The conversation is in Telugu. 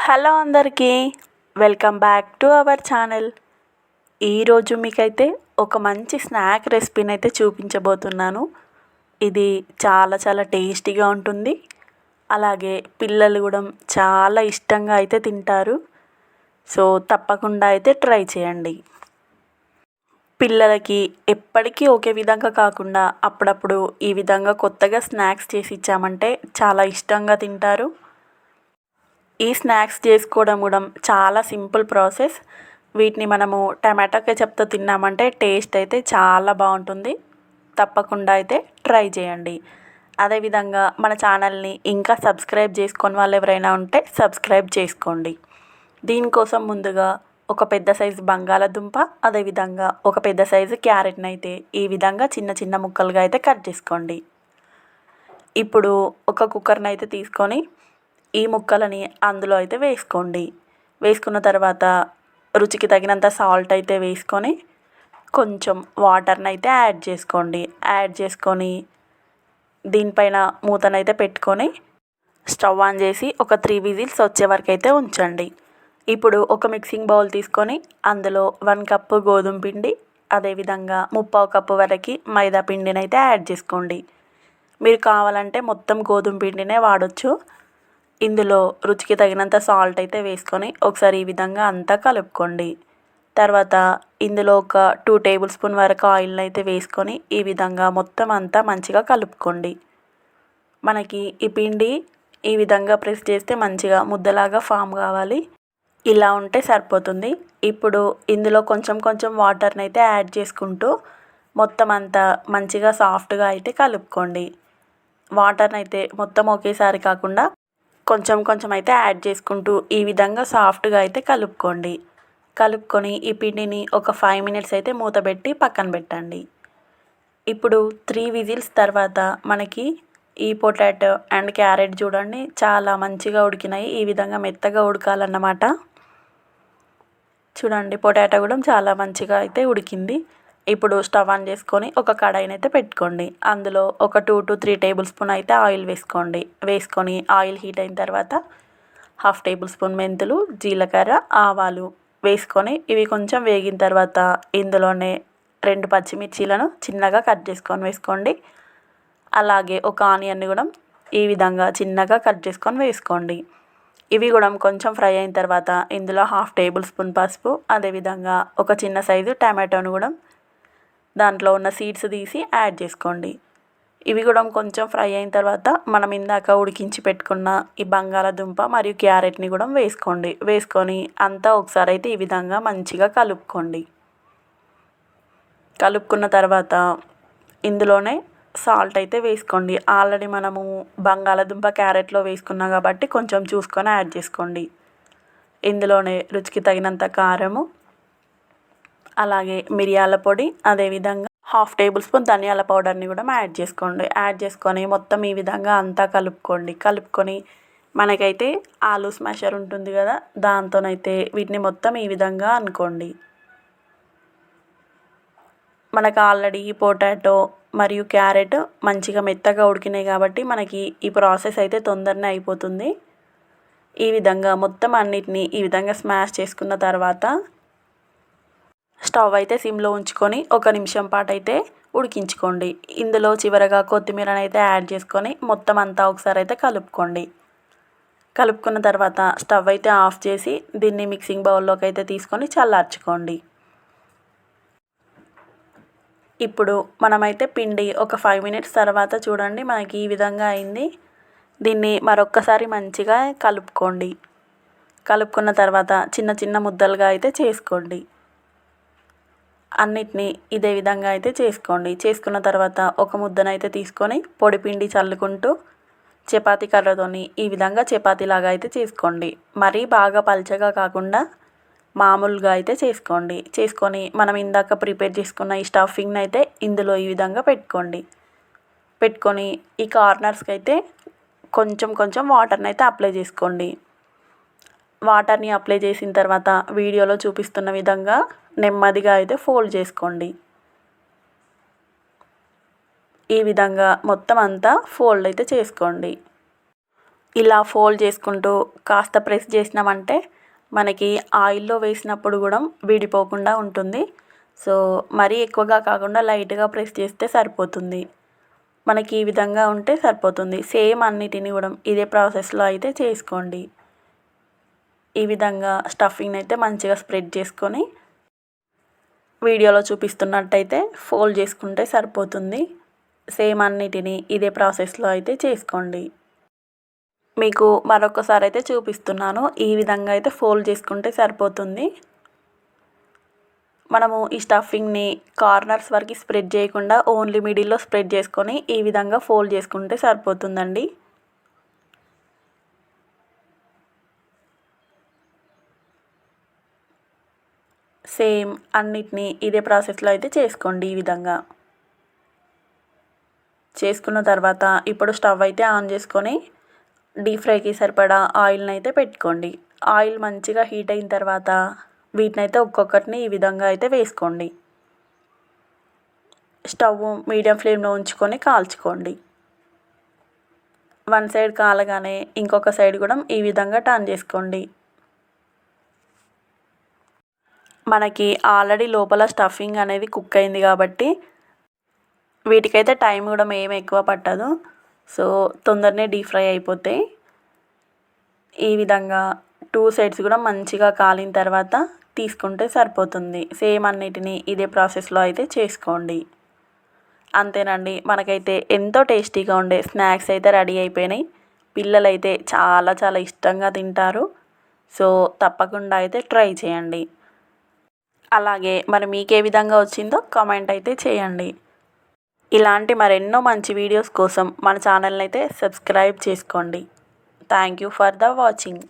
హలో అందరికీ, welcome back to our channel. ఈరోజు మీకైతే ఒక మంచి స్నాక్ రెసిపీని అయితే చూపించబోతున్నాను. ఇది చాలా చాలా టేస్టీగా ఉంటుంది. అలాగే పిల్లలు కూడా చాలా ఇష్టంగా అయితే తింటారు. సో తప్పకుండా అయితే ట్రై చేయండి. పిల్లలకి ఎప్పటికీ ఒకే విధంగా కాకుండా అప్పుడప్పుడు ఈ విధంగా కొత్తగా స్నాక్స్ చేసి ఇచ్చామంటే చాలా ఇష్టంగా తింటారు. ఈ స్నాక్స్ చేసుకోవడం కూడా చాలా సింపుల్ ప్రాసెస్. వీటిని మనము టమాటో కెచప్తో తిన్నామంటే టేస్ట్ అయితే చాలా బాగుంటుంది. తప్పకుండా అయితే ట్రై చేయండి. అదేవిధంగా మన ఛానల్ని ఇంకా సబ్స్క్రైబ్ చేసుకొని వాళ్ళు ఎవరైనా ఉంటే సబ్స్క్రైబ్ చేసుకోండి. దీనికోసం ముందుగా ఒక పెద్ద సైజు బంగాళదుంప, అదేవిధంగా ఒక పెద్ద సైజు క్యారెట్ని అయితే ఈ విధంగా చిన్న చిన్న ముక్కలుగా అయితే కట్ చేసుకోండి. ఇప్పుడు ఒక కుక్కర్ని అయితే తీసుకొని ఈ ముక్కలని అందులో అయితే వేసుకోండి. వేసుకున్న తర్వాత రుచికి తగినంత సాల్ట్ అయితే వేసుకొని కొంచెం వాటర్ని అయితే యాడ్ చేసుకోండి. యాడ్ చేసుకొని దీనిపైన మూతనైతే పెట్టుకొని స్టవ్ ఆన్ చేసి ఒక 3 విజిల్స్ వచ్చే వరకు అయితే ఉంచండి. ఇప్పుడు ఒక మిక్సింగ్ బౌల్ తీసుకొని అందులో 1 కప్పు గోధుమ పిండి, అదేవిధంగా 1/2 కప్పు వరకు మైదా పిండిని అయితే యాడ్ చేసుకోండి. మీరు కావాలంటే మొత్తం గోధుమ పిండినే వాడచ్చు. ఇందులో రుచికి తగినంత సాల్ట్ అయితే వేసుకొని ఒకసారి ఈ విధంగా అంతా కలుపుకోండి. తర్వాత ఇందులో ఒక 2 టేబుల్ స్పూన్ వరకు ఆయిల్ని అయితే వేసుకొని ఈ విధంగా మొత్తం అంతా మంచిగా కలుపుకోండి. మనకి ఈ పిండి ఈ విధంగా ప్రెస్ చేస్తే మంచిగా ముద్దలాగా ఫామ్ కావాలి. ఇలా ఉంటే సరిపోతుంది. ఇప్పుడు ఇందులో కొంచెం కొంచెం వాటర్ని అయితే యాడ్ చేసుకుంటూ మొత్తం అంతా మంచిగా సాఫ్ట్గా అయితే కలుపుకోండి. వాటర్ని అయితే మొత్తం ఒకేసారి కాకుండా కొంచెం కొంచెం అయితే యాడ్ చేసుకుంటూ ఈ విధంగా సాఫ్ట్గా అయితే కలుపుకోండి. కలుపుకొని ఈ పిండిని ఒక 5 మినిట్స్ అయితే మూత పెట్టి పక్కన పెట్టండి. ఇప్పుడు 3 విజిల్స్ తర్వాత మనకి ఈ పొటాటో అండ్ క్యారెట్ చూడండి చాలా మంచిగా ఉడికినాయి. ఈ విధంగా మెత్తగా ఉడకాలన్నమాట. చూడండి పొటాటో కూడా చాలా మంచిగా అయితే ఉడికింది. ఇప్పుడు స్టవ్ ఆన్ చేసుకొని ఒక కడాయిని అయితే పెట్టుకోండి. అందులో ఒక 2 to 3 టేబుల్ స్పూన్ అయితే ఆయిల్ వేసుకోండి. వేసుకొని ఆయిల్ హీట్ అయిన తర్వాత 1/2 టేబుల్ స్పూన్ మెంతులు, జీలకర్ర, ఆవాలు వేసుకొని ఇవి కొంచెం వేగిన తర్వాత ఇందులోనే 2 పచ్చిమిర్చీలను చిన్నగా కట్ చేసుకొని వేసుకోండి. అలాగే ఒక ఆనియన్ని కూడా ఈ విధంగా చిన్నగా కట్ చేసుకొని వేసుకోండి. ఇవి కూడా కొంచెం ఫ్రై అయిన తర్వాత ఇందులో 1/2 టేబుల్ స్పూన్ పసుపు, అదేవిధంగా ఒక చిన్న సైజు టమాటోను కూడా దాంట్లో ఉన్న సీడ్స్ తీసి యాడ్ చేసుకోండి. ఇవి కూడా కొంచెం ఫ్రై అయిన తర్వాత మనం ఇందాక ఉడికించి పెట్టుకున్న ఈ బంగాళదుంప మరియు క్యారెట్ని కూడా వేసుకోండి. వేసుకొని అంతా ఒకసారి అయితే ఈ విధంగా మంచిగా కలుపుకోండి. కలుపుకున్న తర్వాత ఇందులోనే సాల్ట్ అయితే వేసుకోండి. ఆల్రెడీ మనము బంగాళదుంప క్యారెట్లో వేసుకున్నాం కాబట్టి కొంచెం చూసుకొని యాడ్ చేసుకోండి. ఇందులోనే రుచికి తగినంత కారము, అలాగే మిరియాల పొడి, అదేవిధంగా 1/2 టేబుల్ స్పూన్ ధనియాల పౌడర్ని కూడా యాడ్ చేసుకోండి. యాడ్ చేసుకొని మొత్తం ఈ విధంగా అంతా కలుపుకోండి. కలుపుకొని మనకైతే ఆలూ స్మాషర్ ఉంటుంది కదా, దాంతోనైతే వీటిని మొత్తం ఈ విధంగా అనుకోండి. మనకు ఆల్రెడీ పొటాటో మరియు క్యారెట్ మంచిగా మెత్తగా ఉడికినాయి కాబట్టి మనకి ఈ ప్రాసెస్ అయితే తొందరనే అయిపోతుంది. ఈ విధంగా మొత్తం అన్నిటినీ ఈ విధంగా స్మాష్ చేసుకున్న తర్వాత స్టవ్ అయితే సిమ్లో ఉంచుకొని 1 నిమిషం పాటు అయితే ఉడికించుకోండి. ఇందులో చివరగా కొత్తిమీరని అయితే యాడ్ చేసుకొని మొత్తం అంతా ఒకసారి అయితే కలుపుకోండి. కలుపుకున్న తర్వాత స్టవ్ అయితే ఆఫ్ చేసి దీన్ని మిక్సింగ్ బౌల్లోకి అయితే తీసుకొని చల్లార్చుకోండి. ఇప్పుడు మనమైతే పిండి ఒక 5 మినిట్స్ తర్వాత చూడండి మనకి ఈ విధంగా అయింది. దీన్ని మరొక్కసారి మంచిగా కలుపుకోండి. కలుపుకున్న తర్వాత చిన్న చిన్న ముద్దలుగా అయితే చేసుకోండి. అన్నిటినీ ఇదే విధంగా అయితే చేసుకోండి. చేసుకున్న తర్వాత ఒక ముద్దనైతే తీసుకొని పొడి పిండి చల్లుకుంటూ చపాతీ కర్రతోని ఈ విధంగా చపాతీలాగా అయితే చేసుకోండి. మరీ బాగా పల్చగా కాకుండా మామూలుగా అయితే చేసుకోండి. చేసుకొని మనం ఇందాక ప్రిపేర్ చేసుకున్న ఈ స్టఫింగ్ని అయితే ఇందులో ఈ విధంగా పెట్టుకోండి. పెట్టుకొని ఈ కార్నర్స్కి అయితే కొంచెం కొంచెం వాటర్ని అయితే అప్లై చేసుకోండి. వాటర్ని అప్లై చేసిన తర్వాత వీడియోలో చూపిస్తున్న విధంగా నెమ్మదిగా అయితే ఫోల్డ్ చేసుకోండి. ఈ విధంగా మొత్తం అంతా ఫోల్డ్ అయితే చేసుకోండి. ఇలా ఫోల్డ్ చేసుకుంటూ కాస్త ప్రెస్ చేసినామంటే మనకి ఆయిల్లో వేసినప్పుడు కూడా విడిపోకుండా ఉంటుంది. సో మరీ ఎక్కువగా కాకుండా లైట్గా ప్రెస్ చేస్తే సరిపోతుంది. మనకి ఈ విధంగా ఉంటే సరిపోతుంది. సేమ్ అన్నిటిని కూడా ఇదే ప్రాసెస్లో అయితే చేసుకోండి. ఈ విధంగా స్టఫింగ్ అయితే మంచిగా స్ప్రెడ్ చేసుకొని వీడియోలో చూపిస్తున్నట్టయితే ఫోల్డ్ చేసుకుంటే సరిపోతుంది. సేమ్ అన్నిటిని ఇదే ప్రాసెస్లో అయితే చేసుకోండి. మీకు మరొకసారి అయితే చూపిస్తున్నాను. ఈ విధంగా అయితే ఫోల్డ్ చేసుకుంటే సరిపోతుంది. మనము ఈ స్టఫింగ్ని కార్నర్స్ వరకు స్ప్రెడ్ చేయకుండా ఓన్లీ మిడిల్లో స్ప్రెడ్ చేసుకొని ఈ విధంగా ఫోల్డ్ చేసుకుంటే సరిపోతుందండి. సేమ్ అన్నిటినీ ఇదే ప్రాసెస్లో అయితే చేసుకోండి. ఈ విధంగా చేసుకున్న తర్వాత ఇప్పుడు స్టవ్ అయితే ఆన్ చేసుకొని డీప్ ఫ్రైకి సరిపడా ఆయిల్ని అయితే పెట్టుకోండి. ఆయిల్ మంచిగా హీట్ అయిన తర్వాత వీటిని అయితే ఒక్కొక్కటిని ఈ విధంగా అయితే వేసుకోండి. స్టవ్ మీడియం ఫ్లేమ్లో ఉంచుకొని కాల్చుకోండి. వన్ సైడ్ కాలగానే ఇంకొక సైడ్ కూడా ఈ విధంగా టర్న్ చేసుకోండి. మనకి ఆల్రెడీ లోపల స్టఫింగ్ అనేది కుక్ అయింది కాబట్టి వీటికైతే టైం కూడా ఏమి ఎక్కువ పట్టదు. సో తొందరనే డీప్ ఫ్రై అయిపోతాయి. ఈ విధంగా 2 సైడ్స్ కూడా మంచిగా కాలిన తర్వాత తీసుకుంటే సరిపోతుంది. సేమ్ అన్నిటిని ఇదే ప్రాసెస్లో అయితే చేసుకోండి. అంతేనండి, మనకైతే ఎంతో టేస్టీగా ఉండే స్నాక్స్ అయితే రెడీ అయిపోయినాయి. పిల్లలైతే చాలా చాలా ఇష్టంగా తింటారు. సో తప్పకుండా అయితే ట్రై చేయండి. అలాగే మరి మీకే విధంగా వచ్చిందో కామెంట్ అయితే చేయండి. ఇలాంటి మరెన్నో మంచి వీడియోస్ కోసం మన ఛానల్ని అయితే సబ్స్క్రైబ్ చేసుకోండి. Thank you for the watching.